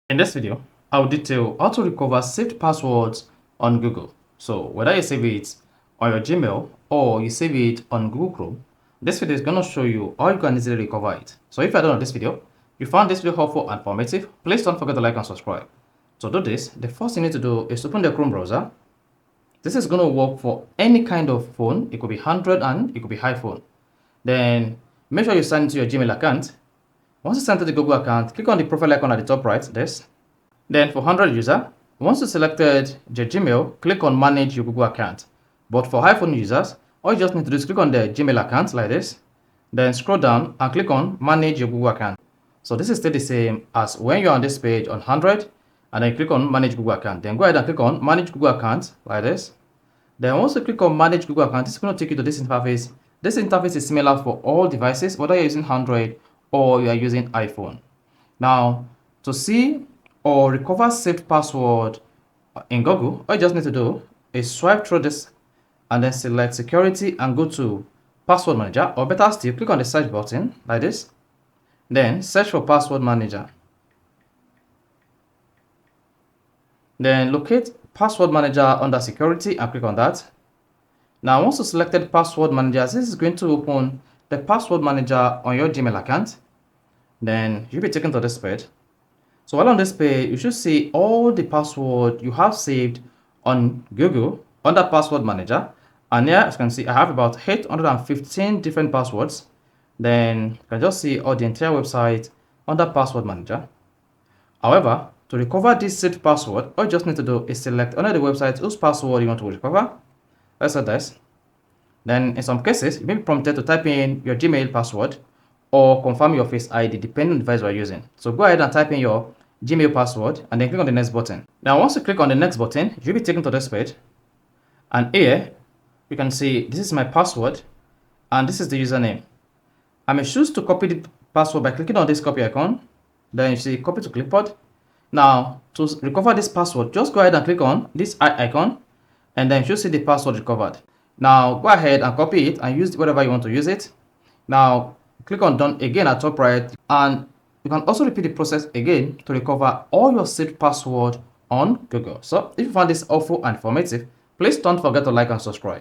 In this video, I'll detail how to recover saved passwords on Google. So whether you save it on your Gmail or you save it on Google Chrome, this video is going to show you how you can easily recover it. So if you're done with this video, you found this video helpful and informative, please don't forget to like and subscribe. To do this, the first thing you need to do is open the Chrome browser. This is going to work for any kind of phone. It could be Android and it could be iPhone. Then make sure you sign into your Gmail account. Once you sign to the Google account, click on the profile icon at the top right, this. Then for Android user, once you selected your Gmail, click on manage your Google account. But for iPhone users, all you just need to do is click on the Gmail account like this. Then scroll down and click on manage your Google account. So this is still the same as when you're on this page on Android, and then click on manage Google account. Then go ahead and click on manage Google account like this. Then once you click on manage Google account, it's going to take you to this interface. This interface is similar for all devices, whether you're using Android or you are using iPhone. Now, to see or recover saved password in Google, all you just need to do is swipe through this and then select security and go to password manager, or better still, click on the search button like this. Then search for password manager. Then locate password manager under security and click on that. Now, once you selected password manager, this is going to open the password manager on your Gmail account. Then you'll be taken to this page. So while on this page, you should see all the password you have saved on Google under password manager. And here, as you can see, I have about 815 different passwords. Then you can just see all the entire website under password manager. However, to recover this saved password, all you just need to do is select under the website whose password you want to recover. Let's say this. Then in some cases, you may be prompted to type in your Gmail password or confirm your Face ID depending on the device you are using. So go ahead and type in your Gmail password and then click on the next button. Now once you click on the next button, you'll be taken to this page. And here, you can see this is my password and this is the username. I may choose to copy the password by clicking on this copy icon. Then you see copy to clipboard. Now to recover this password, just go ahead and click on this eye icon and then you should see the password recovered. Now go ahead and copy it and use it wherever you want to use it. Now click on done again at top right, and you can also repeat the process again to recover all your saved password on Google. So if you found this helpful and informative, please don't forget to like and subscribe.